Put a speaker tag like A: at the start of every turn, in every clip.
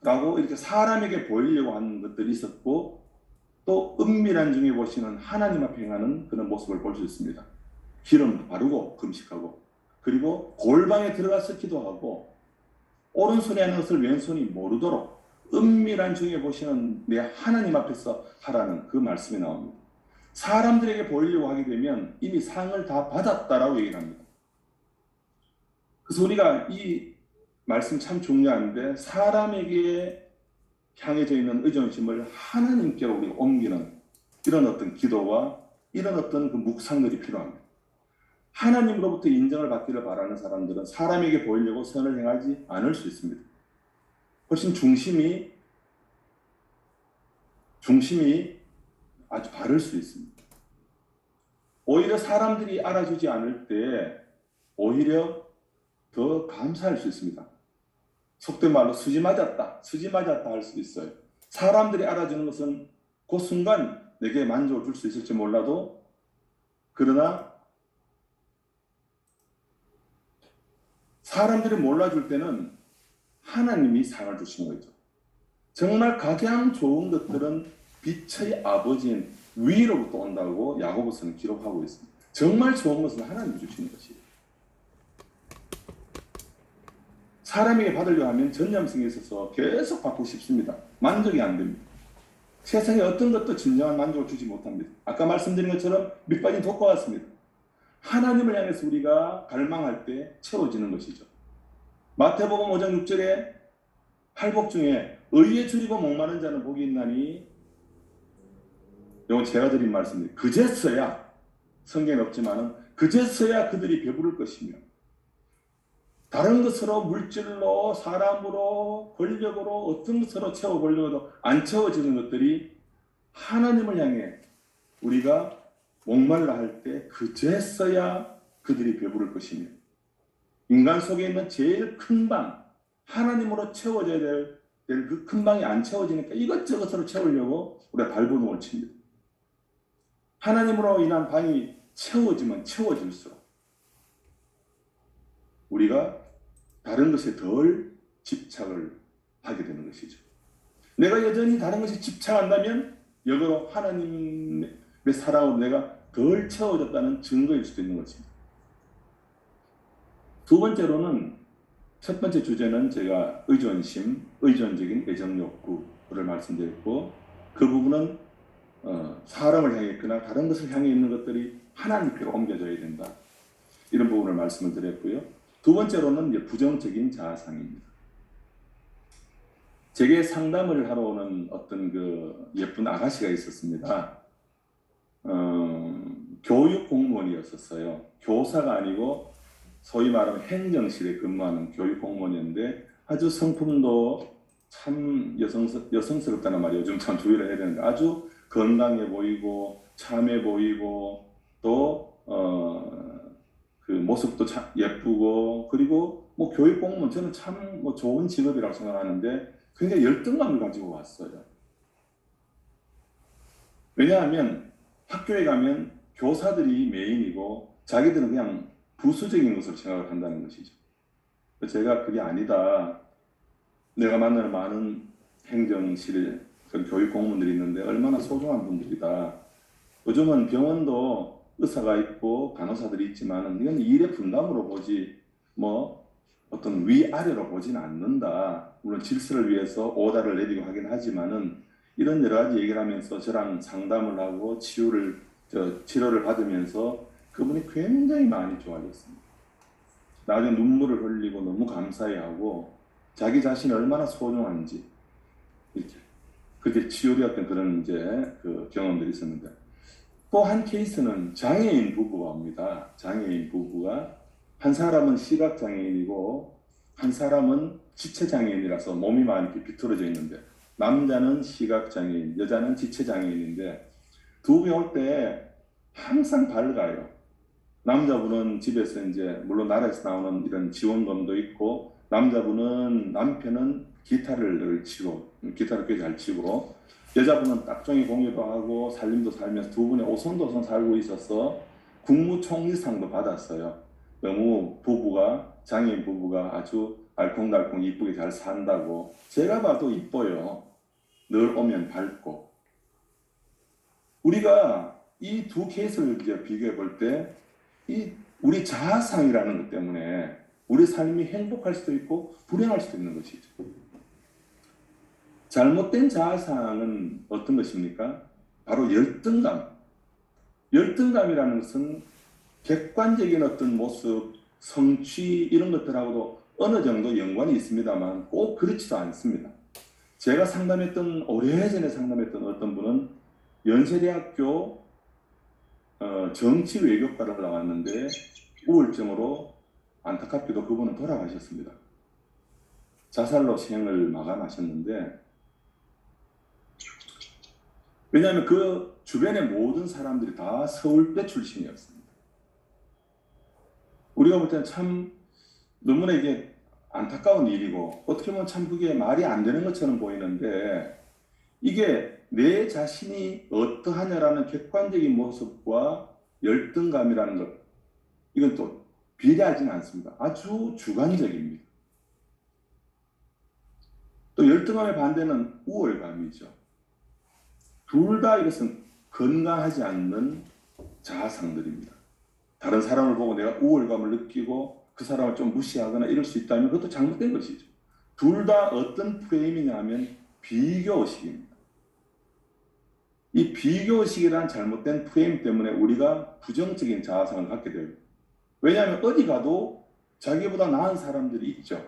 A: 라고 이렇게 사람에게 보이려고 하는 것들이 있었고, 또 은밀한 중에 보시는 하나님 앞에 행하는 그런 모습을 볼 수 있습니다. 기름도 바르고 금식하고, 그리고 골방에 들어가서 기도하고, 오른손이 하는 것을 왼손이 모르도록 은밀한 중에 보시는 내 하나님 앞에서 하라는 그 말씀이 나옵니다. 사람들에게 보이려고 하게 되면 이미 상을 다 받았다라고 얘기를 합니다. 그래서 우리가 이 말씀 참 중요한데, 사람에게 향해져 있는 의존심을 하나님께로 우리가 옮기는 이런 어떤 기도와 이런 어떤 그 묵상들이 필요합니다. 하나님으로부터 인정을 받기를 바라는 사람들은 사람에게 보이려고 선을 행하지 않을 수 있습니다. 훨씬 중심이 아주 바를 수 있습니다. 오히려 사람들이 알아주지 않을 때 오히려 더 감사할 수 있습니다. 속된 말로 수지 맞았다 할 수도 있어요. 사람들이 알아주는 것은 그 순간 내게 만족을 줄 수 있을지 몰라도, 그러나 사람들이 몰라줄 때는 하나님이 상을 주시는 거죠. 정말 가장 좋은 것들은 빛의 아버지인 위로부터 온다고 야고보서는 기록하고 있습니다. 정말 좋은 것은 하나님이 주시는 것이에요. 사람에게 받으려 하면 전념성에 있어서 계속 받고 싶습니다. 만족이 안 됩니다. 세상에 어떤 것도 진정한 만족을 주지 못합니다. 아까 말씀드린 것처럼 밑빠진 독과 같습니다. 하나님을 향해서 우리가 갈망할 때 채워지는 것이죠. 마태복음 5장 6절에 팔복 중에 의에 줄이고 목마른 자는 복이 있나니, 이건 제가 드린 말씀입니다. 그제서야, 성경에 없지만은 그제서야 그들이 배부를 것이며, 다른 것으로, 물질로, 사람으로, 권력으로, 어떤 것으로 채워보려고 해도 안 채워지는 것들이 하나님을 향해 우리가 목말라 할 때 그제서야 그들이 배부를 것이며, 인간 속에 있는 제일 큰 방, 하나님으로 채워져야 될 그 큰 방이 안 채워지니까 이것저것으로 채우려고 우리가 발버둥을 칩니다. 하나님으로 인한 방이 채워지면 채워질수록 우리가 다른 것에 덜 집착을 하게 되는 것이죠. 내가 여전히 다른 것에 집착한다면 역으로 하나님의 사랑으로 내가 덜 채워졌다는 증거일 수도 있는 것입니다. 두 번째로는, 첫 번째 주제는 제가 의존심, 의존적인 애정 욕구를 말씀드렸고, 그 부분은 사람을 향해 있거나 다른 것을 향해 있는 것들이 하나님께로 옮겨져야 된다, 이런 부분을 말씀을 드렸고요. 두 번째로는 이제 부정적인 자아상입니다. 제게 상담을 하러 오는 어떤 그 예쁜 아가씨가 있었습니다. 교육 공무원이었었어요. 교사가 아니고 소위 말하면 행정실에 근무하는 교육 공무원이었는데, 아주 성품도 참 여성스럽다는 말이 요즘 참 주의를 해야 되는데, 아주 건강해 보이고 참해 보이고, 또 그 모습도 참 예쁘고, 그리고 뭐 교육 공무원, 저는 참 뭐 좋은 직업이라고 생각하는데 굉장히 열등감을 가지고 왔어요. 왜냐하면 학교에 가면 교사들이 메인이고 자기들은 그냥 부수적인 것으로 생각을 한다는 것이죠. 제가 그게 아니다. 내가 만나는 많은 행정실에 그런 교육 공무원들이 있는데 얼마나 소중한 분들이다. 요즘은 병원도 의사가 있고 간호사들이 있지만 이건 일의 분담으로 보지 뭐 어떤 위아래로 보지는 않는다. 물론 질서를 위해서 오다를 내리고 하긴 하지만은, 이런 여러 가지 얘기를 하면서 저랑 상담을 하고 치료를 받으면서 그분이 굉장히 많이 좋아졌습니다. 나중에 눈물을 흘리고 너무 감사해하고 자기 자신이 얼마나 소중한지 이렇게 그게 치유되었던 그런 이제 그 경험들이 있었는데, 또 한 케이스는 장애인 부부가 옵니다. 장애인 부부가, 한 사람은 시각장애인이고 한 사람은 지체장애인이라서 몸이 많이 비틀어져 있는데, 남자는 시각장애인, 여자는 지체장애인인데 두 분이 올 때 항상 밝아요. 남자분은 집에서 이제 물론 나라에서 나오는 이런 지원금도 있고, 남편은 기타를 꽤 잘 치고, 여자분은 딱종이 공예도 하고 살림도 살면서 두 분의 오손도손 살고 있어서 국무총리상도 받았어요. 너무 장애인 부부가 아주 알콩달콩 이쁘게 잘 산다고. 제가 봐도 이뻐요. 늘 오면 밝고. 우리가 이 두 케이스를 이제 비교해 볼 때, 이 우리 자아상이라는 것 때문에 우리 삶이 행복할 수도 있고 불행할 수도 있는 것이죠. 잘못된 자아상은 어떤 것입니까? 바로 열등감. 열등감이라는 것은 객관적인 어떤 모습, 성취 이런 것들하고도 어느 정도 연관이 있습니다만 꼭 그렇지도 않습니다. 제가 오래전에 상담했던 어떤 분은 연세대학교 정치 외교과를 나왔는데 우울증으로 안타깝게도 그분은 돌아가셨습니다. 자살로 생을 마감하셨는데, 왜냐하면 그 주변의 모든 사람들이 다 서울대 출신이었습니다. 우리가 볼 때는 참 너무나 이게 안타까운 일이고 어떻게 보면 참 그게 말이 안 되는 것처럼 보이는데, 이게 내 자신이 어떠하냐라는 객관적인 모습과 열등감이라는 것, 이건 또 비례하지는 않습니다. 아주 주관적입니다. 또 열등감의 반대는 우월감이죠. 둘 다 이것은 건강하지 않는 자아상들입니다. 다른 사람을 보고 내가 우월감을 느끼고 그 사람을 좀 무시하거나 이럴 수 있다면 그것도 잘못된 것이죠. 둘 다 어떤 프레임이냐 하면 비교의식입니다. 이 비교의식이란 잘못된 프레임 때문에 우리가 부정적인 자아상을 갖게 돼요. 왜냐하면 어디 가도 자기보다 나은 사람들이 있죠.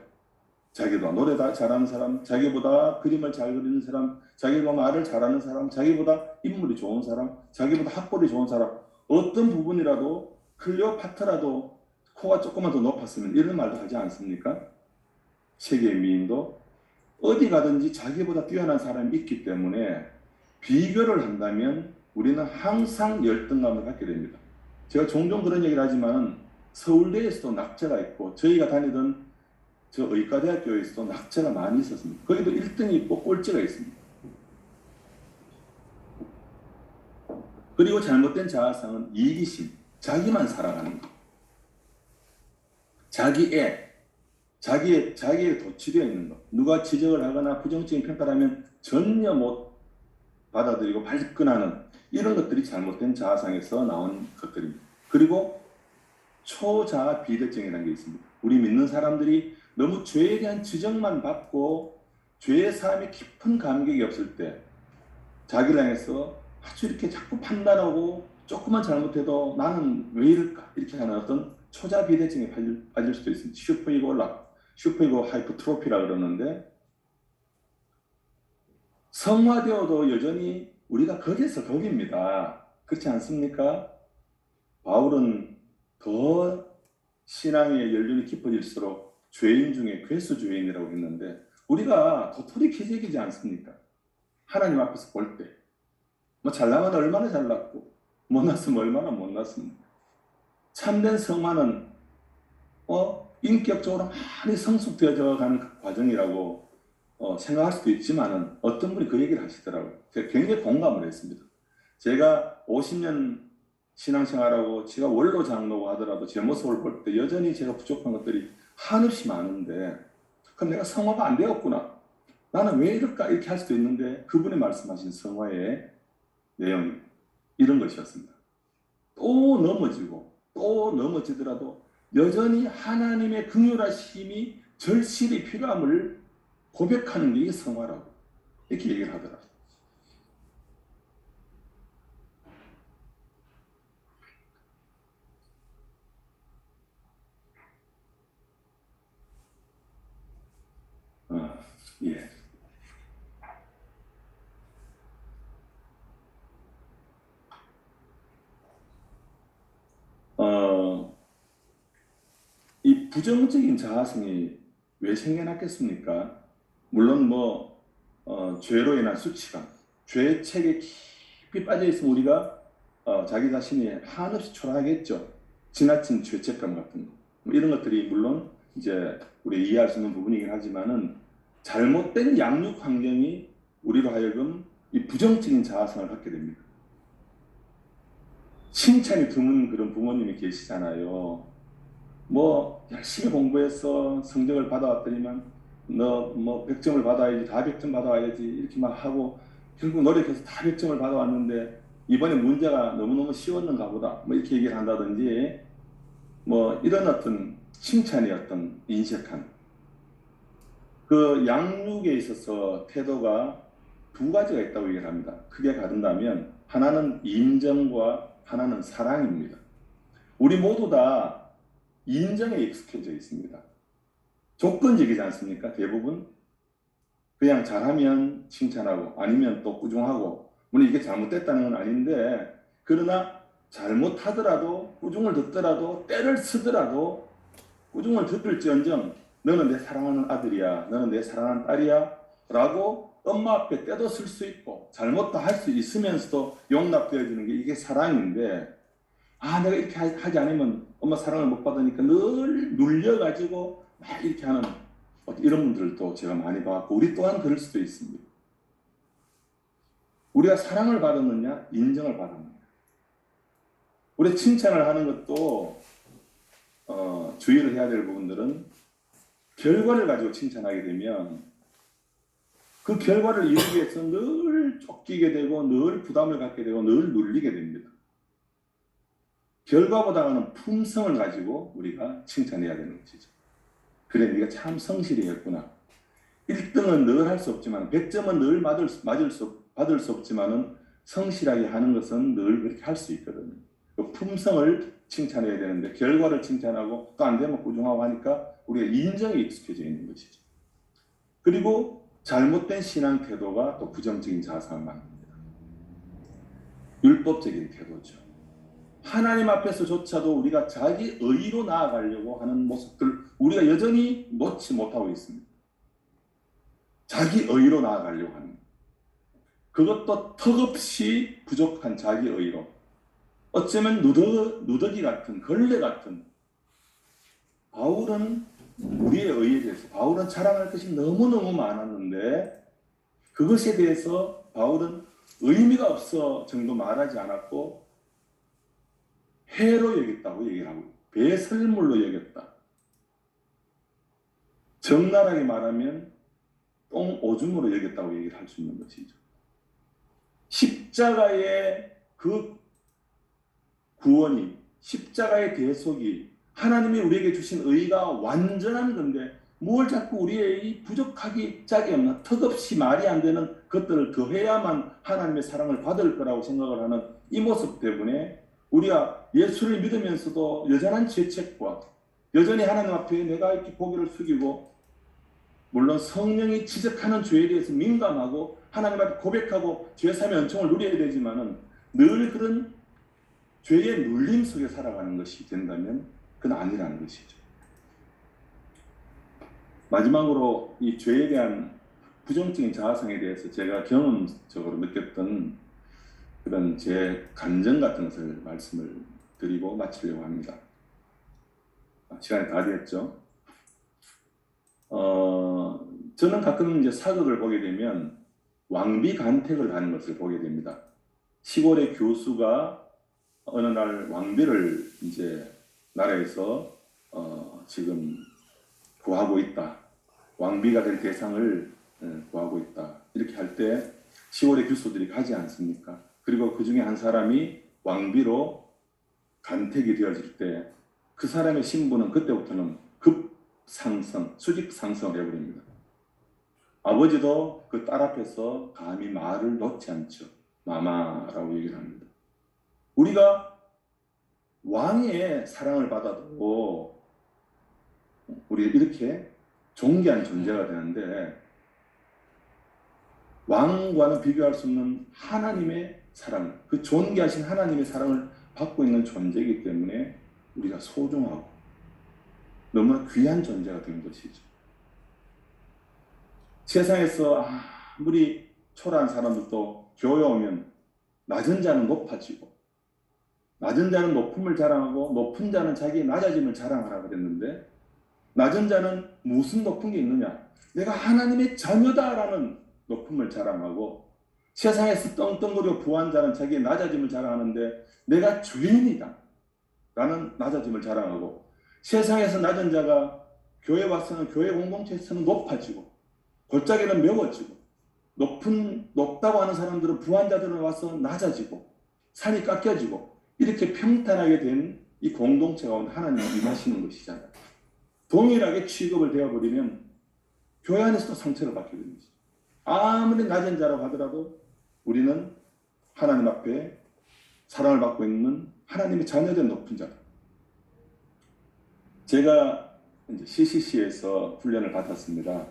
A: 자기보다 노래 잘하는 사람, 자기보다 그림을 잘 그리는 사람, 자기보다 말을 잘하는 사람, 자기보다 인물이 좋은 사람, 자기보다 학벌이 좋은 사람, 어떤 부분이라도 클레오파트라도 코가 조금만 더 높았으면 이런 말도 하지 않습니까? 세계의 미인도 어디 가든지 자기보다 뛰어난 사람이 있기 때문에 비교를 한다면 우리는 항상 열등감을 갖게 됩니다. 제가 종종 그런 얘기를 하지만 서울대에서도 낙제가 있고 저희가 다니던 저 의과대학교에서도 낙제가 많이 있었습니다. 거기도 1등이 있고 꼴찌가 있습니다. 그리고 잘못된 자아상은 이기심, 자기만 살아가는 것. 자기에 도취되어 있는 것. 누가 지적을 하거나 부정적인 평가를 하면 전혀 못 받아들이고 발끈하는 이런 것들이 잘못된 자아상에서 나온 것들입니다. 그리고 초자아 비대증이라는 게 있습니다. 우리 믿는 사람들이 너무 죄에 대한 지적만 받고 죄의 사함에 깊은 감격이 없을 때 자기를 향해서 아주 이렇게 자꾸 판단하고 조금만 잘못해도 나는 왜 이럴까 이렇게 하는 어떤 초자아 비대증에 빠질 수도 있습니다. 슈퍼이고 하이퍼트로피라 그러는데, 성화되어도 여전히 우리가 거기서 거기입니다. 그렇지 않습니까? 바울은 더 신앙의 연륜이 깊어질수록 죄인 중에 괴수죄인이라고 했는데, 우리가 도토리 키재기지 않습니까? 하나님 앞에서 볼 때 뭐 잘나면 얼마나 잘났고 못났으면 얼마나 못났습니까? 참된 성화는 인격적으로 많이 성숙되어져 가는 그 과정이라고 생각할 수도 있지만은 어떤 분이 그 얘기를 하시더라고요. 제가 굉장히 공감을 했습니다. 제가 50년 신앙생활하고 제가 원로 장로고 하더라도 제 모습을 볼 때 여전히 제가 부족한 것들이 한없이 많은데, 그럼 내가 성화가 안 되었구나, 나는 왜 이럴까 이렇게 할 수도 있는데, 그분이 말씀하신 성화의 내용이 이런 것이었습니다. 또 넘어지고 또 넘어지더라도 여전히 하나님의 긍휼하심이 절실히 필요함을 고백하는 게 이게 성화라고 이렇게 얘기를 하더라고요. 예. 이 부정적인 자아성이 왜 생겨났겠습니까? 물론 죄로 인한 수치감, 죄책에 깊이 빠져 있으면 우리가 자기 자신이 한없이 초라하겠죠. 지나친 죄책감 같은 거, 이런 것들이 물론 이제 우리 이해할 수 있는 부분이긴 하지만은, 잘못된 양육 환경이 우리로 하여금 이 부정적인 자아성을 갖게 됩니다. 칭찬이 드문 그런 부모님이 계시잖아요. 뭐 열심히 공부해서 성적을 받아왔더니만 너 뭐 100점을 받아야지, 다 100점 받아와야지 이렇게 막 하고 결국 노력해서 다 100점을 받아왔는데 이번에 문제가 너무너무 쉬웠는가 보다 뭐 이렇게 얘기를 한다든지 뭐 이런 어떤 칭찬이 어떤 인색한 그 양육에 있어서 태도가 두 가지가 있다고 얘기를 합니다. 크게 가른다면 하나는 인정과 하나는 사랑입니다. 우리 모두 다 인정에 익숙해져 있습니다. 조건적이지 않습니까? 대부분 그냥 잘하면 칭찬하고 아니면 또 꾸중하고 물론 이게 잘못됐다는 건 아닌데 그러나 잘못하더라도 꾸중을 듣더라도 때를 쓰더라도 꾸중을 듣을지언정 너는 내 사랑하는 아들이야, 너는 내 사랑하는 딸이야 라고 엄마 앞에 때도 쓸 수 있고 잘못도 할 수 있으면서도 용납되어지는 게 이게 사랑인데 내가 이렇게 하지 않으면 엄마 사랑을 못 받으니까 늘 눌려가지고 막 이렇게 하는 이런 분들도 제가 많이 봤고 우리 또한 그럴 수도 있습니다. 우리가 사랑을 받았느냐 인정을 받았느냐 우리 칭찬을 하는 것도 주의를 해야 될 부분들은 결과를 가지고 칭찬하게 되면 그 결과를 이루기 위해서 늘 쫓기게 되고 늘 부담을 갖게 되고 늘 눌리게 됩니다. 결과보다는 품성을 가지고 우리가 칭찬해야 되는 것이죠. 그래 네가 참 성실히 했구나. 1등은 늘 할 수 없지만 100점은 늘 받을 수 없지만 성실하게 하는 것은 늘 그렇게 할 수 있거든요. 그 품성을 칭찬해야 되는데 결과를 칭찬하고 또 안 되면 꾸중하고 하니까 우리가 인정에 익숙해져 있는 것이죠. 그리고 잘못된 신앙 태도가 또 부정적인 자상을 만듭니다. 율법적인 태도죠. 하나님 앞에서조차도 우리가 자기 의로 나아가려고 하는 모습들 우리가 여전히 놓지 못하고 있습니다. 자기 의로 나아가려고 하는 그것도 턱없이 부족한 자기 의로 어쩌면 누더기 같은 걸레 같은 바울은 우리의 의에 대해서 바울은 자랑할 것이 너무너무 많았는데 그것에 대해서 바울은 의미가 없어 정도 말하지 않았고 해로 여겼다고 얘기를 하고 배설물로 여겼다. 적나라하게 말하면 똥오줌으로 여겼다고 얘기를 할 수 있는 것이죠. 십자가의 그 구원이 십자가의 대속이 하나님이 우리에게 주신 의가 완전한 건데 뭘 자꾸 우리의 부족하기 짝이 없나 턱없이 말이 안 되는 것들을 더해야만 하나님의 사랑을 받을 거라고 생각을 하는 이 모습 때문에 우리가 예수를 믿으면서도 여전한 죄책과 여전히 하나님 앞에 내가 이렇게 고개를 숙이고 물론 성령이 지적하는 죄에 대해서 민감하고 하나님 앞에 고백하고 죄사함의 은총을 누려야 되지만은 늘 그런 죄의 눌림 속에 살아가는 것이 된다면 그건 아니라는 것이죠. 마지막으로 이 죄에 대한 부정적인 자아상에 대해서 제가 경험적으로 느꼈던 그런 제 감정 같은 것을 말씀을 드리고 마치려고 합니다. 시간이 다 됐죠. 저는 가끔 이제 사극을 보게 되면 왕비간택을 하는 것을 보게 됩니다. 시골의 교수가 어느 날 왕비를 이제 나라에서 지금 구하고 있다. 왕비가 될 대상을 구하고 있다. 이렇게 할 때 시골의 교수들이 가지 않습니까? 그리고 그 중에 한 사람이 왕비로 간택이 되어질 때 그 사람의 신분은 그때부터는 급상승, 수직 상승을 해버립니다. 아버지도 그 딸 앞에서 감히 말을 놓지 않죠. 마마라고 얘기를 합니다. 우리가 왕의 사랑을 받아도 우리 이렇게 존귀한 존재가 되는데 왕과는 비교할 수 없는 하나님의 사랑, 그 존귀하신 하나님의 사랑을 받고 있는 존재이기 때문에 우리가 소중하고 너무나 귀한 존재가 된 것이죠. 세상에서 아무리 초라한 사람들도 교회 오면 낮은 자는 높아지고 낮은 자는 높음을 자랑하고 높은 자는 자기의 낮아짐을 자랑하라 그랬는데 낮은 자는 무슨 높은 게 있느냐? 내가 하나님의 자녀다라는 높음을 자랑하고 세상에서 떵떵거려 부한 자는 자기의 낮아짐을 자랑하는데 내가 죄인이다 라는 낮아짐을 자랑하고 세상에서 낮은 자가 교회 와서는 교회 공동체에서는 높아지고 골짜기는 메워지고 높다고 하는 사람들은 부한자들은 와서 낮아지고 산이 깎여지고 이렇게 평탄하게 된 이 공동체 가운데 하나님이 임하시는 것이잖아요. 동일하게 취급을 되어버리면 교회 안에서도 상처를 받게 됩니다. 아무리 낮은 자라고 하더라도 우리는 하나님 앞에 사랑을 받고 있는 하나님의 자녀된 높은 자다. 제가 이제 CCC에서 훈련을 받았습니다.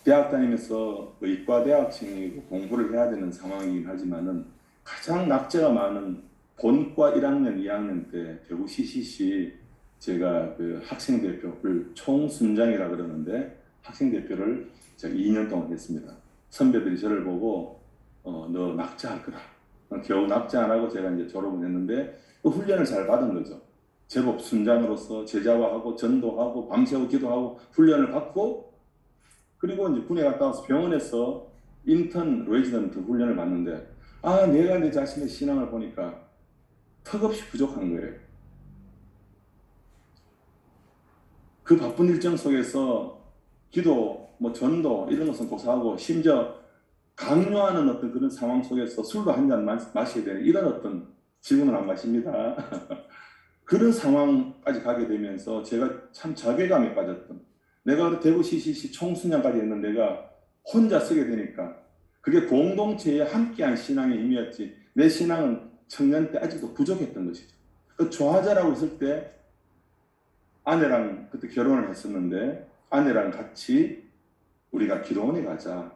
A: 대학 다니면서 의과대학생이고 공부를 해야 되는 상황이긴 하지만은 가장 낙제가 많은 본과 1학년, 2학년 때 대구 CCC 제가 그 학생대표를 총순장이라 그러는데 학생대표를 제가 2년 동안 했습니다. 선배들이 저를 보고 너 낙제할 거다. 겨우 낙제 안 하고 제가 이제 졸업을 했는데 그 훈련을 잘 받은 거죠. 제법 순장으로서 제자화하고 전도하고 밤새고 기도하고 훈련을 받고 그리고 이제 군에 갔다 와서 병원에서 인턴 레지던트 훈련을 받는데 내가 내 자신의 신앙을 보니까 턱없이 부족한 거예요. 그 바쁜 일정 속에서 기도, 전도 이런 것은 고사하고 심지어 강요하는 어떤 그런 상황 속에서 술도 한 잔 마셔야 되는 이런 어떤 지금은 안 마십니다. 그런 상황까지 가게 되면서 제가 참 자괴감에 빠졌던 내가 대구 CCC 총수장까지 했는 내가 혼자 쓰게 되니까 그게 공동체에 함께한 신앙의 힘이었지 내 신앙은 청년 때 아직도 부족했던 것이죠. 그 조화자라고 있을 때 아내랑 그때 결혼을 했었는데 아내랑 같이 우리가 기도원에 가자.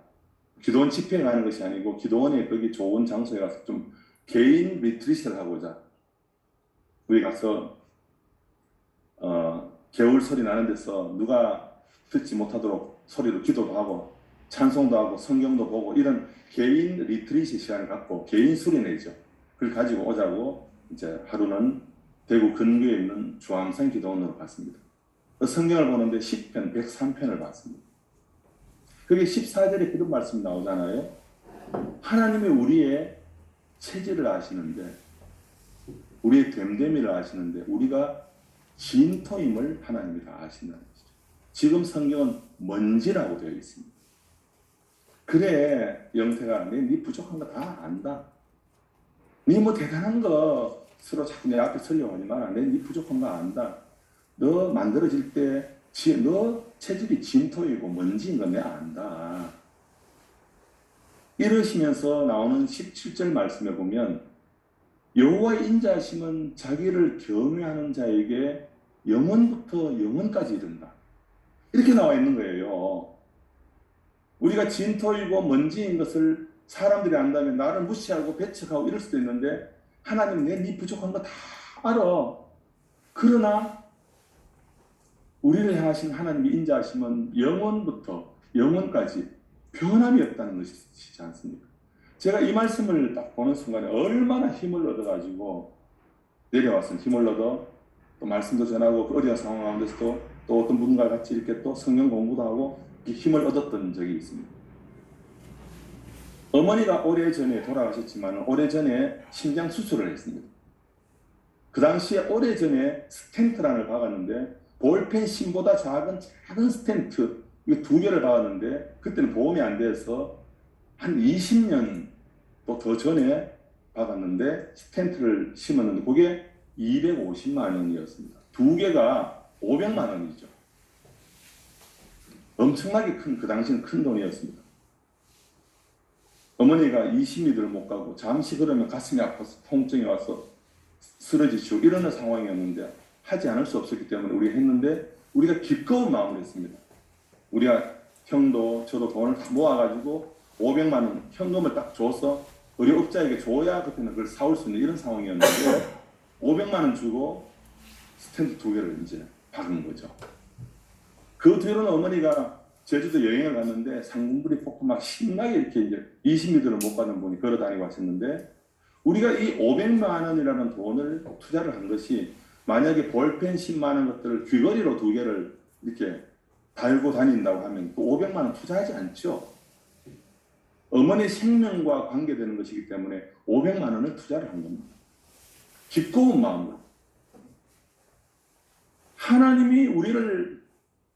A: 기도원 집회에 가는 것이 아니고 기도원에 거기 좋은 장소에 가서 좀 개인 리트리트를 하고자. 우리 가서 개울 소리 나는 데서 누가 듣지 못하도록 소리로 기도도 하고 찬송도 하고 성경도 보고 이런 개인 리트리트 시간을 갖고 개인 수련회죠. 그걸 가지고 오자고 이제 하루는 대구 근교에 있는 주황산 기도원으로 갔습니다. 그 성경을 보는데 10편, 103편을 봤습니다. 그게 14절에 그런 말씀이 나오잖아요. 하나님이 우리의 체질을 아시는데 우리의 됨됨이를 아시는데 우리가 진토임을 하나님이 다 아신다는 것이죠. 지금 성경은 먼지라고 되어 있습니다. 그래 영태가 네 부족한 거 다 안다. 네 대단한 거 서로 자꾸 내 앞에 서려고 하지 마라. 네 부족한 거 안다. 너 만들어질 때 너 체질이 진토이고 먼지인 거 내가 안다. 이러시면서 나오는 17절 말씀에 보면 여호와의 인자하심은 자기를 경외하는 자에게 영원부터 영원까지 이른다. 이렇게 나와 있는 거예요. 우리가 진토이고 먼지인 것을 사람들이 안다면 나를 무시하고 배척하고 이럴 수도 있는데 하나님은 네 부족한 거 다 알아. 그러나 우리를 향하신 하나님의 인자하심은 영원부터 영원까지 변함이 없다는 것이지 않습니까? 제가 이 말씀을 딱 보는 순간에 얼마나 힘을 얻어가지고 내려와서 힘을 얻어 또 말씀도 전하고 그 어려운 상황 가운데서도 또 어떤 분과 같이 이렇게 또 성경 공부도 하고 힘을 얻었던 적이 있습니다. 어머니가 오래전에 돌아가셨지만 오래전에 심장 수술을 했습니다. 그 당시에 오래전에 스텐트란을 박았는데 볼펜 심보다 작은 스텐트 이거 2개를 박았는데 그때는 보험이 안 돼서 한 20년 또 더 전에 박았는데 스텐트를 심었는데 그게 250만 원이었습니다. 2개가 500만 원이죠. 엄청나게 그 당시는 큰 돈이었습니다. 어머니가 20m를 못 가고 잠시 그러면 가슴이 아파서 통증이 와서 쓰러지시고 이러는 상황이었는데 하지 않을 수 없었기 때문에 우리가 했는데 우리가 기꺼운 마음을 했습니다. 우리가 형도 저도 돈을 다 모아가지고 500만 원 현금을 딱 줘서 의료업자에게 줘야 그때는 그걸 사올 수 있는 이런 상황이었는데 500만 원 주고 스탠드 2개를 이제 박은 거죠. 그 뒤로는 어머니가 제주도 여행을 갔는데 상군불이 폭포 막 신나게 이렇게 이제 20m를 못 가는 분이 걸어 다니고 하셨는데 우리가 이 500만 원이라는 돈을 투자를 한 것이 만약에 볼펜 10만 원 것들을 귀걸이로 2개를 이렇게 달고 다닌다고 하면 그 500만 원 투자하지 않죠. 어머니 생명과 관계되는 것이기 때문에 500만 원을 투자를 한 겁니다. 기꺼운 마음으로. 하나님이 우리를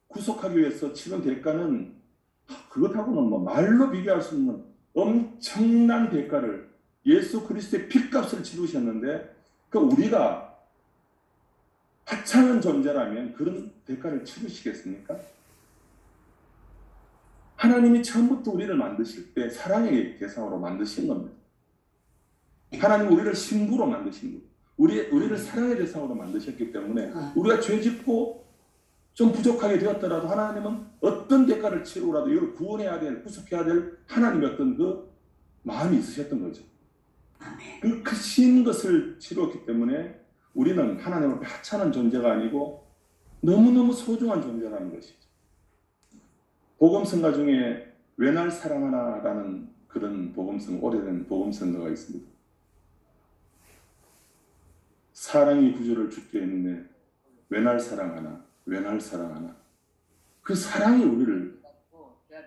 A: 구속하기 위해서 치른 대가는 그것하고는 뭐 말로 비교할 수 없는 엄청난 대가를 예수 그리스도의 핏값을 치르셨는데 그 우리가 하찮은 존재라면 그런 대가를 치르시겠습니까? 하나님이 처음부터 우리를 만드실 때 사랑의 대상으로 만드신 겁니다. 하나님 우리를 신부로 만드신 거예요. 우리를 사랑의 대상으로 만드셨기 때문에 우리가 죄 짓고 좀 부족하게 되었더라도 하나님은 어떤 대가를 치르고라도 이걸 구원해야 될, 구속해야 될 하나님의 어떤 그 마음이 있으셨던 거죠. 그 크신 것을 치루었기 때문에 우리는 하나님 앞에 하찮은 존재가 아니고 너무너무 소중한 존재라는 것이죠. 복음성가 중에 왜 날 사랑하나라는 그런 복음성, 오래된 복음성가가 있습니다. 사랑이 구주를 죽게 했네. 왜 날 사랑하나? 왜 날 사랑하나? 그 사랑이 우리를,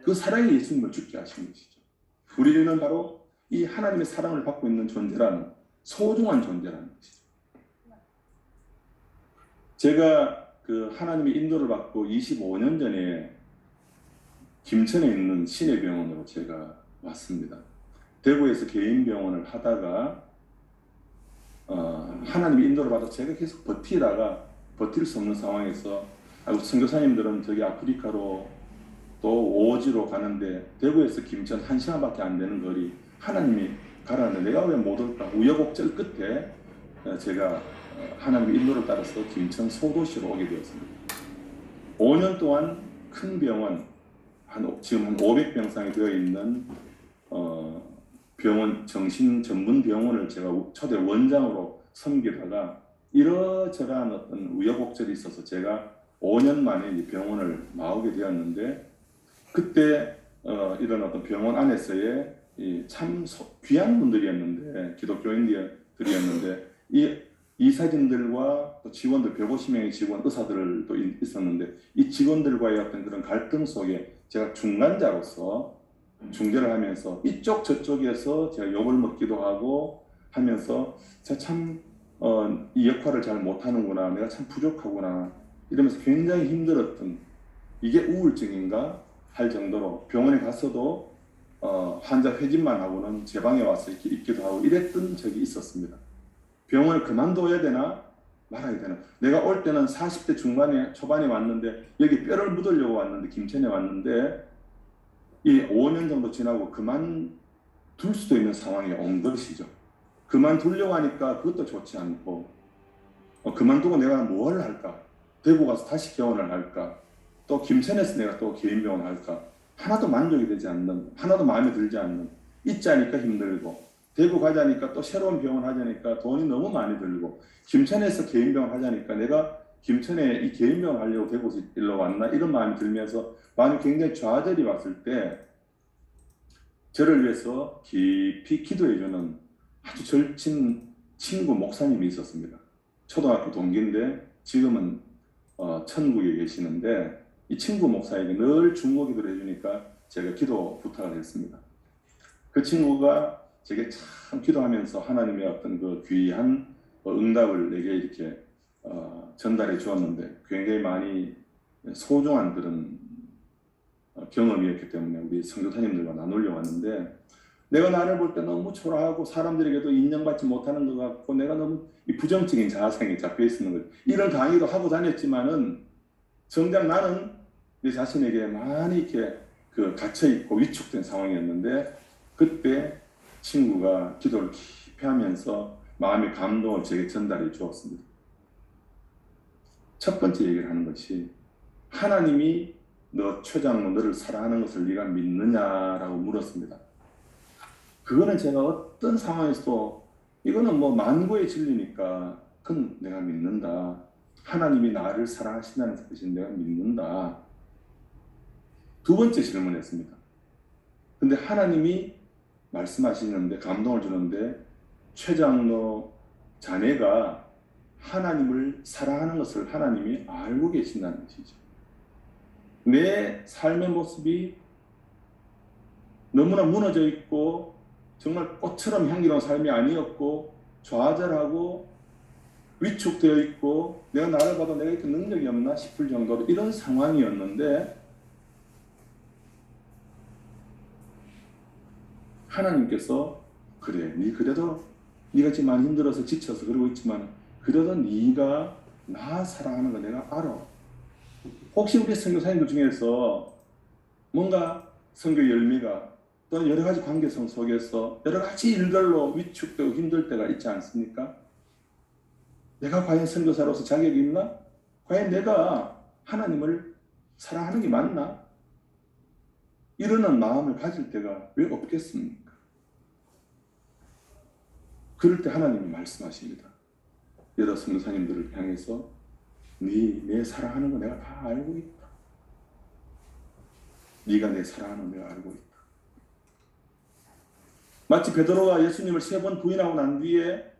A: 그 사랑이 예수님을 죽게 하신 것이죠. 우리는 바로 이 하나님의 사랑을 받고 있는 존재라는, 소중한 존재라는 것이죠. 제가 그 하나님의 인도를 받고 25년 전에 김천에 있는 시내병원으로 제가 왔습니다. 대구에서 개인 병원을 하다가 하나님의 인도를 받아 제가 계속 버틸 수 없는 상황에서 선교사님들은 저기 아프리카로 또 오지로 가는데 대구에서 김천 1시간밖에 안 되는 거리 하나님이 가라는데 내가 왜 못 올까? 우여곡절 끝에 제가 하나님의 인도를 따라서 김천 소도시로 오게 되었습니다. 5년 동안 큰 병원, 지금 한 500병상이 되어 있는 병원, 정신 전문 병원을 제가 초대 원장으로 섬기다가 이러저러한 어떤 우여곡절이 있어서 제가 5년 만에 이 병원을 나오게 되었는데 그때 이런 어떤 병원 안에서의 참 귀한 분들이었는데 기독교인들이었는데 이 이사진들과 또 직원들 150명의 직원 의사들도 있었는데 이 직원들과의 어떤 그런 갈등 속에 제가 중간자로서 중재를 하면서 이쪽 저쪽에서 제가 욕을 먹기도 하고 하면서 제가 참 이 역할을 잘 못하는구나, 내가 참 부족하구나 이러면서 굉장히 힘들었던, 이게 우울증인가 할 정도로 병원에 갔어도 환자 회진만 하고는 제 방에 와서 이렇게 있기도 하고 이랬던 적이 있었습니다. 병원을 그만둬야 되나 말아야 되나. 내가 올 때는 40대 초반에 왔는데 여기 뼈를 묻으려고 왔는데 김천에 왔는데 이 5년 정도 지나고 그만둘 수도 있는 상황이 온 것이죠. 그만두려고 하니까 그것도 좋지 않고 그만두고 내가 뭘 할까? 대구 가서 다시 개원을 할까? 또 김천에서 내가 또 개인 병원을 할까? 하나도 만족이 되지 않는, 하나도 마음에 들지 않는, 있자니까 힘들고 대구 가자니까 또 새로운 병원 하자니까 돈이 너무 많이 들고 김천에서 개인 병원 하자니까 내가 김천에 이 개인 병원 하려고 대구에서 일로 왔나? 이런 마음이 들면서 마음이 굉장히 좌절이 왔을 때 저를 위해서 깊이 기도해주는 아주 절친 친구 목사님이 있었습니다. 초등학교 동기인데 지금은 천국에 계시는데 이 친구 목사에게 늘 중보 기도를 해주니까 제가 기도 부탁을 했습니다. 그 친구가 제게 참 기도하면서 하나님의 어떤 그 귀한 응답을 내게 이렇게 전달해 주었는데 굉장히 많이 소중한 그런 경험이었기 때문에 우리 선교사님들과 나누려고 하는데 내가 나를 볼 때 너무 초라하고 사람들에게도 인정받지 못하는 것 같고 내가 너무 이 부정적인 자아성에 잡혀 있는 거예요. 이런 강의도 하고 다녔지만은 정작 나는 내 자신에게 많이 이렇게 갇혀 있고 위축된 상황이었는데 그때 친구가 기도를 깊이 하면서 마음의 감동을 제게 전달해 주었습니다. 첫 번째 얘기를 하는 것이 하나님이 너 최장로 너를 사랑하는 것을 네가 믿느냐라고 물었습니다. 그거는 제가 어떤 상황에서도 이거는 뭐 만고의 진리니까 그건 내가 믿는다. 하나님이 나를 사랑하신다는 뜻인 내가 믿는다. 두 번째 질문했습니다. 근데 하나님이 말씀하시는데 감동을 주는데 최장로 자네가 하나님을 사랑하는 것을 하나님이 알고 계신다는 것이죠. 내 삶의 모습이 너무나 무너져 있고 정말 꽃처럼 향기로운 삶이 아니었고 좌절하고 위축되어 있고 내가 나를 봐도 내가 이렇게 능력이 없나 싶을 정도로 이런 상황이었는데 하나님께서 그래, 네 그래도 네가 지금 많이 힘들어서 지쳐서 그러고 있지만 그래도 네가 나 사랑하는 거 내가 알아. 혹시 우리 선교사님들 중에서 뭔가 선교 열매가 또는 여러 가지 관계성 속에서 여러 가지 일들로 위축되고 힘들 때가 있지 않습니까? 내가 과연 선교사로서 자격이 있나? 과연 내가 하나님을 사랑하는 게 맞나? 이러는 마음을 가질 때가 왜 없겠습니까? 그럴 때 하나님이 말씀하십니다. 여러 선교사님들을 향해서 내 사랑하는 거 내가 다 알고 있다. 네가 내 사랑하는 거 내가 알고 있다. 마치 베드로가 예수님을 3번 부인하고 난 뒤에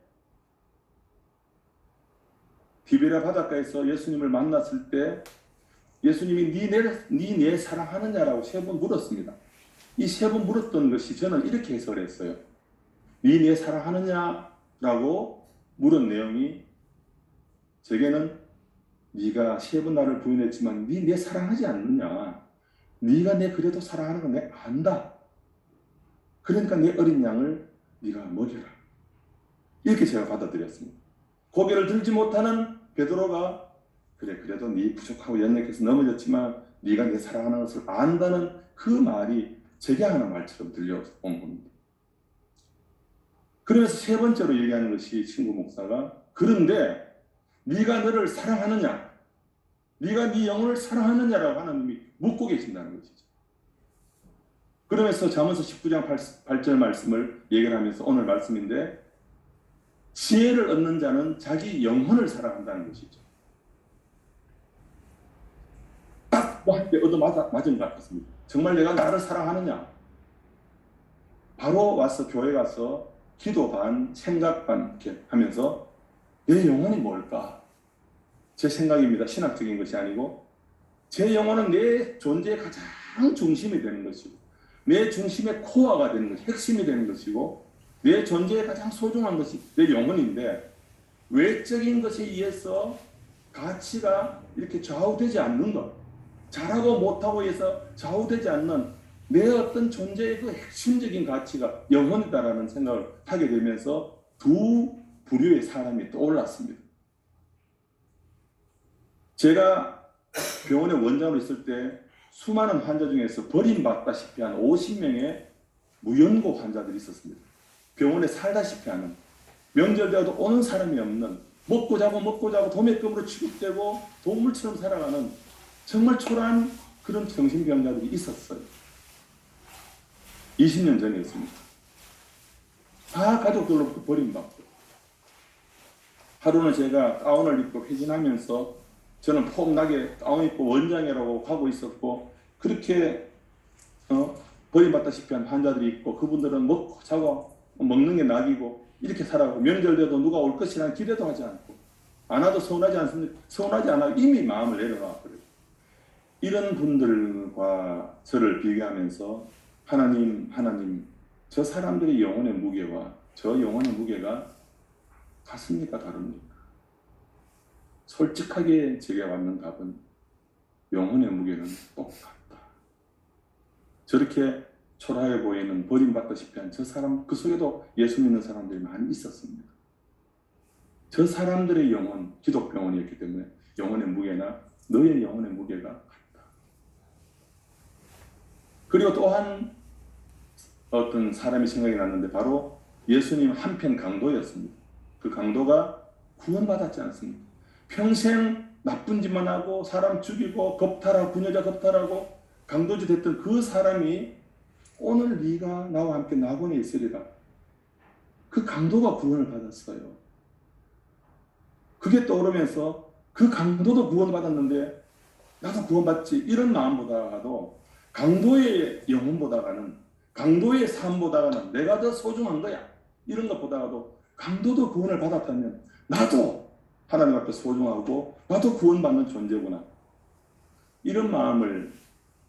A: 디베랴 바닷가에서 예수님을 만났을 때 예수님이 네 사랑하느냐라고 3번 물었습니다. 이 3번 물었던 것이 저는 이렇게 해석했어요. 네 사랑하느냐라고 물은 내용이 제게는 네가 3번 나를 부인했지만 내 사랑하지 않느냐. 네가 내 그래도 사랑하는 건 내가 안다. 그러니까 내 어린 양을 네가 먹여라. 이렇게 제가 받아들였습니다. 고개를 들지 못하는 베드로가 그래 그래도 네 부족하고 연약해서 넘어졌지만 네가 내 사랑하는 것을 안다는 그 말이 제게 하는 말처럼 들려온 겁니다. 그러면서 3번째로 얘기하는 것이 친구 목사가 그런데 네가 너를 사랑하느냐? 네가 네 영혼을 사랑하느냐라고 하나님이 묻고 계신다는 것이죠. 그러면서 잠언서 19장 8절 말씀을 얘기를 하면서 오늘 말씀인데 지혜를 얻는 자는 자기 영혼을 사랑한다는 것이죠. 딱 뭐 할 때 얻어맞은 것 같았습니다. 정말 내가 나를 사랑하느냐? 바로 와서 교회 가서 기도 반, 생각 반 이렇게 하면서 내 영혼이 뭘까? 제 생각입니다. 신학적인 것이 아니고 제 영혼은 내 존재의 가장 중심이 되는 것이고 내 중심의 코어가 되는 것이 핵심이 되는 것이고 내 존재에 가장 소중한 것이 내 영혼인데 외적인 것에 의해서 가치가 이렇게 좌우되지 않는 것 잘하고 못하고 해서 좌우되지 않는 내 어떤 존재의 그 핵심적인 가치가 영혼이다라는 생각을 하게 되면서 두 부류의 사람이 떠올랐습니다. 제가 병원에 원장으로 있을 때 수많은 환자 중에서 버림받다시피 한 50명의 무연고 환자들이 있었습니다. 병원에 살다시피 하는 명절되어도 오는 사람이 없는 먹고 자고 도매금으로 취급되고 동물처럼 살아가는 정말 초라한 그런 정신병자들이 있었어요. 20년 전이었습니다. 다 가족들로부터 버림받고 하루는 제가 가운을 입고 회진하면서 저는 폼나게 가운 입고 원장이라고 가고 있었고 그렇게 버림받다시피 한 환자들이 있고 그분들은 먹고 자고 먹는 게 낙이고 이렇게 살아가고 명절돼도 누가 올 것이라는 기대도 하지 않고 안 와도 서운하지 않습니까? 서운하지 않아 이미 마음을 내려놨거든요. 이런 분들과 저를 비교하면서 하나님 저 사람들의 영혼의 무게와 저 영혼의 무게가 같습니까? 다릅니까? 솔직하게 제게 왔는 답은 영혼의 무게는 똑같다. 저렇게 초라해 보이는 버림받다시피 한 저 사람 그 속에도 예수 믿는 사람들이 많이 있었습니다. 저 사람들의 영혼 기독병원이었기 때문에 영혼의 무게나 너의 영혼의 무게가 같다. 그리고 또한 어떤 사람이 생각이 났는데 바로 예수님 한편 강도였습니다. 그 강도가 구원받았지 않습니까? 평생 나쁜 짓만 하고 사람 죽이고 겁탈하고 부녀자 겁탈하고 강도지 됐던 그 사람이 오늘 네가 나와 함께 낙원에 있으리라. 그 강도가 구원을 받았어요. 그게 떠오르면서 그 강도도 구원받았는데 나도 구원받지 이런 마음보다도 강도의 영혼보다가는 강도의 삶보다가는 내가 더 소중한 거야. 이런 것보다도 강도도 구원을 받았다면 나도 하나님 앞에 소중하고 나도 구원받는 존재구나. 이런 마음을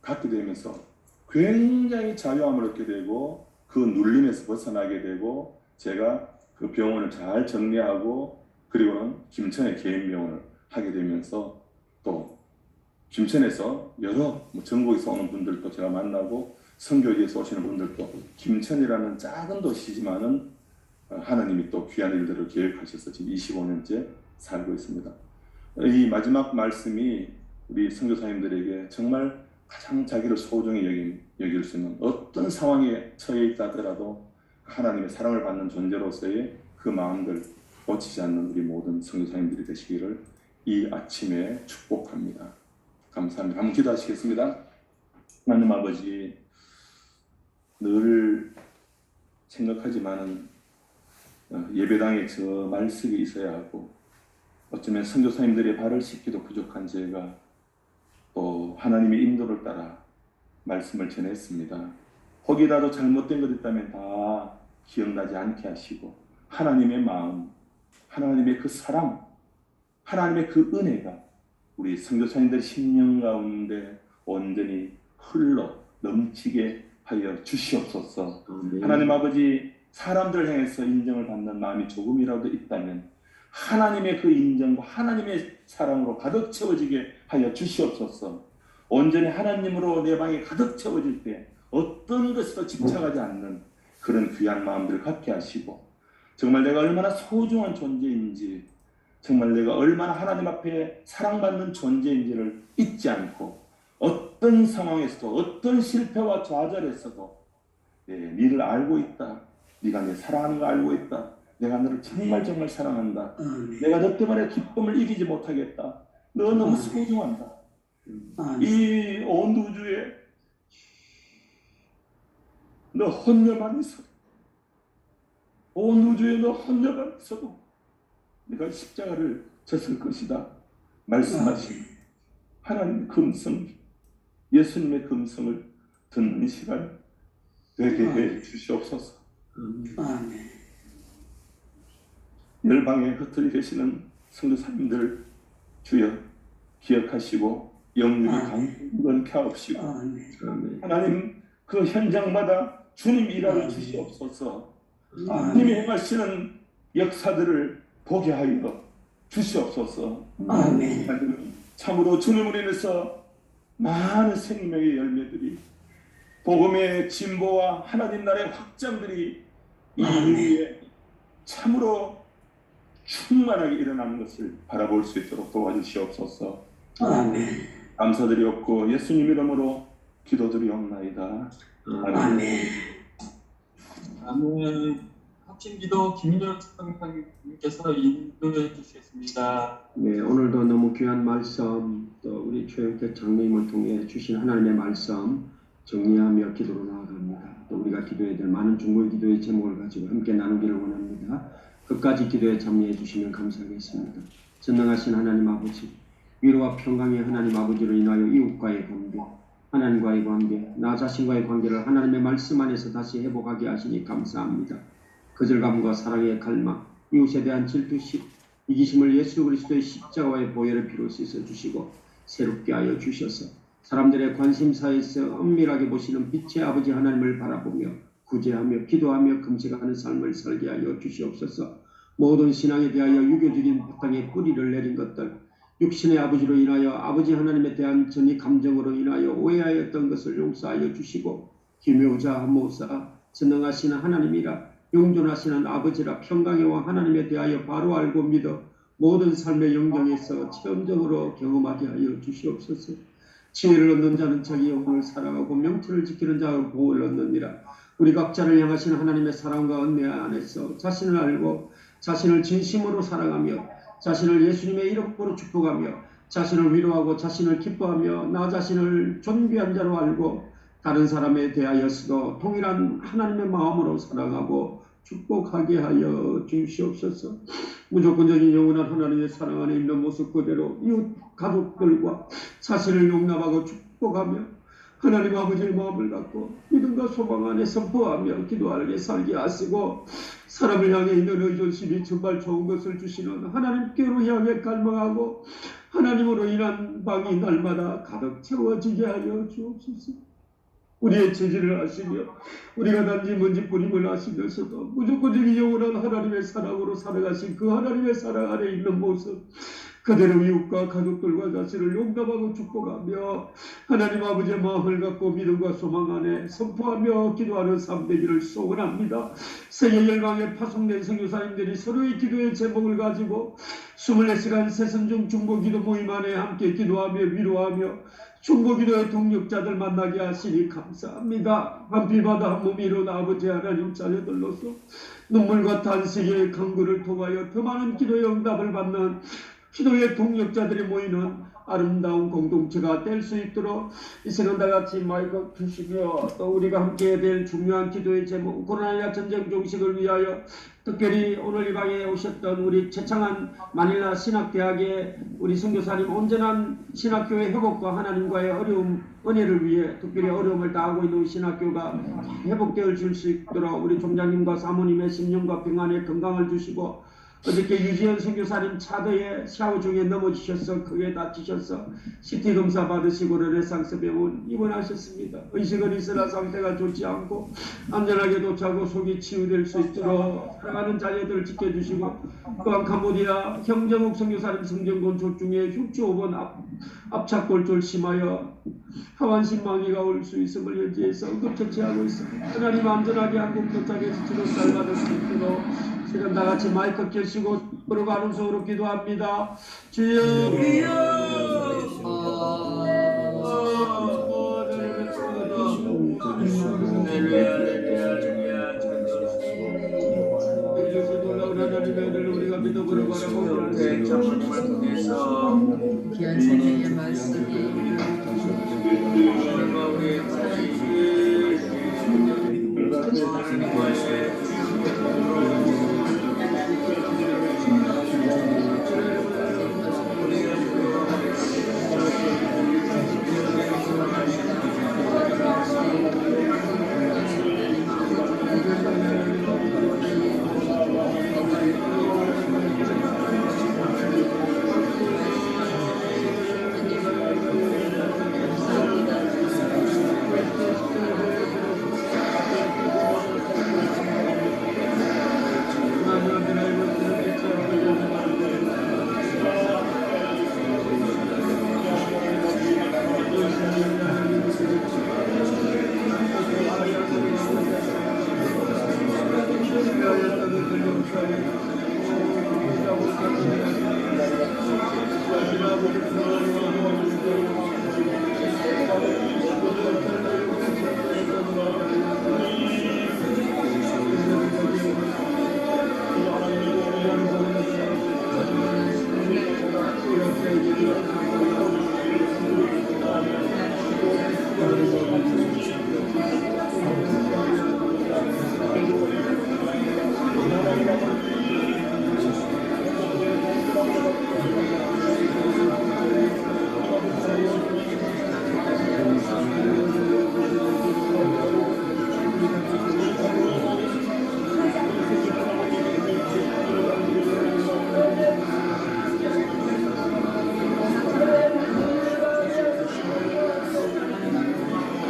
A: 갖게 되면서 굉장히 자유함을 얻게 되고 그 눌림에서 벗어나게 되고 제가 그 병원을 잘 정리하고 그리고는 김천에 개인 병원을 하게 되면서 또 김천에서 여러 전국에서 오는 분들도 제가 만나고 선교지에서 오시는 분들도 김천이라는 작은 도시지만은 하나님이 또 귀한 일들을 계획하셔서 지금 25년째 살고 있습니다. 이 마지막 말씀이 우리 선교사님들에게 정말 가장 자기를 소중히 여길 수 있는 어떤 상황에 처해 있다 하더라도 하나님의 사랑을 받는 존재로서의 그 마음들 놓치지 않는 우리 모든 선교사님들이 되시기를 이 아침에 축복합니다. 감사합니다. 한번 기도하시겠습니다. 하나님 아버지, 늘 생각하지만은 예배당에 저 말씀이 있어야 하고 어쩌면 선교사님들의 발을 씻기도 부족한 제가 또 하나님의 인도를 따라 말씀을 전했습니다. 혹이라도 잘못된 것 있다면 다 기억나지 않게 하시고 하나님의 마음, 하나님의 그 사랑, 하나님의 그 은혜가 우리 선교사님들 심령 가운데 온전히 흘러 넘치게 하여 주시옵소서. 하나님 아버지, 사람들 향해서 인정을 받는 마음이 조금이라도 있다면 하나님의 그 인정과 하나님의 사랑으로 가득 채워지게 하여 주시옵소서. 온전히 하나님으로 내 방이 가득 채워질 때 어떤 것에도 집착하지 않는 그런 귀한 마음들을 갖게 하시고 정말 내가 얼마나 소중한 존재인지, 정말 내가 얼마나 하나님 앞에 사랑받는 존재인지를 잊지 않고 어떤 상황에서도 어떤 실패와 좌절에서도 니를 알고 있다, 네가 내 사랑하는 거 알고 있다, 내가 너를 정말 정말 사랑한다, 내가 너 때문에 기쁨을 이기지 못하겠다, 너 너무 소중한다. 이 온 우주에 너 혼자만 있어도, 온 우주에 너 혼자만 있어도 네가 십자가를 졌을 것이다 말씀하신 하나님의 금성, 예수님의 금성을 듣는 시간 되게 해 주시옵소서. 열방에 흩어져 계시는 성도사님들 주여 기억하시고 영육이 강건케 하옵시고 하나님 그 현장마다 주님 일하여 주시옵소서. 주님이 행하시는 역사들을 보게 하여 주시옵소서. 참으로 주님으로 인해서 많은 생명의 열매들이, 복음의 진보와 하나님 나라의 확장들이 이 인류에 참으로 충만하게 일어나는 것을 바라볼 수 있도록 도와주시옵소서. 감사드리옵고 예수님 이름으로 기도드리옵나이다. 아멘.
B: 합심기도 김윤열 특강님께서 인도해 주시겠습니다.
C: 네, 오늘도 너무 귀한 말씀, 또 우리 최영택 장로님을 통해 주신 하나님의 말씀 정리하며 기도로 나아갑니다. 또 우리가 기도해야 될 많은 중보의 기도의 제목을 가지고 함께 나누기를 원합니다. 끝까지 기도에 참여해 주시면 감사하겠습니다. 전능하신 하나님 아버지, 위로와 평강의 하나님 아버지로 인하여 이웃과의 관계, 하나님과의 관계, 나 자신과의 관계를 하나님의 말씀 안에서 다시 회복하게 하시니 감사합니다. 거절감과 사랑의 갈망, 이웃에 대한 질투심, 이기심을 예수 그리스도의 십자가의 보혈의 피로 씻어 주시고 새롭게 하여 주셔서 사람들의 관심사에서 은밀하게 보시는 빛의 아버지 하나님을 바라보며 구제하며 기도하며 금식하는 삶을 살게 하여 주시옵소서. 모든 신앙에 대하여 유교적인 바탕에 뿌리를 내린 것들, 육신의 아버지로 인하여 아버지 하나님에 대한 전이 감정으로 인하여 오해하였던 것을 용서하여 주시고 기묘자 모사 전능하시는 하나님이라 영존하시는 아버지라 평강의 왕 하나님에 대하여 바로 알고 믿어 모든 삶의 영역에서 체험적으로 경험하게 하여 주시옵소서. 지혜를 얻는 자는 자기 영혼을 사랑하고 명철을 지키는 자가 보호를 얻느니라. 우리 각자를 향하신 하나님의 사랑과 은혜 안에서 자신을 알고 자신을 진심으로 사랑하며 자신을 예수님의 이름으로 축복하며 자신을 위로하고 자신을 기뻐하며 나 자신을 존귀한 자로 알고 다른 사람에 대하여서도 동일한 하나님의 마음으로 사랑하고 축복하게 하여 주시옵소서. 무조건적인 영원한 하나님의 사랑 안에 있는 모습 그대로 이웃 가족들과 자신을 용납하고 축복하며 하나님 아버지의 마음을 갖고 믿음과 소망 안에 선포하며 기도하게 살게 하시고 사람을 향해 있는 의존심이 정말 좋은 것을 주시는 하나님께로 향해 갈망하고 하나님으로 인한 방이 날마다 가득 채워지게 하여 주옵소서. 우리의 죄질을 아시며 우리가 단지 먼지뿐임을 아시면서도 무조건적인 영원한 하나님의 사랑으로 살아가신 그 하나님의 사랑 안에 있는 모습, 그대로 이웃과 가족들과 자신을 용납하고 축복하며 하나님 아버지의 마음을 갖고 믿음과 소망 안에 선포하며 기도하는 삶 되기를 소원합니다. 세계 열방에 파송된 선교사님들이 서로의 기도의 제목을 가지고 24시간 새선중 중보기도 모임 안에 함께 기도하며 위로하며 중보기도의 동력자들 만나게 하시니 감사합니다. 한피바다 한 몸이 이룬 아버지 하나님 자녀들로서 눈물과 탄식의 강구를 통하여 더 많은 기도의 응답을 받는 기도의 동력자들이 모이는 아름다운 공동체가 될 수 있도록 이 시간 다같이 마이크 주시며 또 우리가 함께 해야 될 중요한 기도의 제목 우크라이나 전쟁 종식을 위하여 특별히 오늘 이 방에 오셨던 우리 최창한 마닐라 신학대학의 우리 선교사님 온전한 신학교의 회복과 하나님과의 어려움 은혜를 위해 특별히 어려움을 다하고 있는 신학교가 회복되어 줄 수 있도록 우리 총장님과 사모님의 심령과 평안에 건강을 주시고 어저께 유지현 선교사님 차도에 샤워 중에 넘어지셔서 크게 다치셔서 CT 검사 받으시고 르네상스 병원 입원하셨습니다. 의식은 있으나 상태가 좋지 않고 안전하게 도착하고 속이 치유될 수 있도록 사랑하는 자녀들을 지켜주시고 또한 캄보디아 형정욱 선교사님 성전곤 조중에 흉추 5번 압착골절 심하여 하완신망이가 올 수 있음을 현지에서 응급처치하고 있습니다. 하나님 안전하게 한국 도착해서 치료를 받을 수 있도록 지금 다같이 마이크 켜시고 서로 간음성으로 기도합니다. 주여 우리가 믿음으로 바라보고
D: 귀한 생명의 말씀이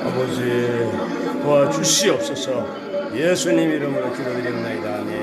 E: 아버지 도와주시옵소서. 예수님 이름으로 기도드립니다. 아멘.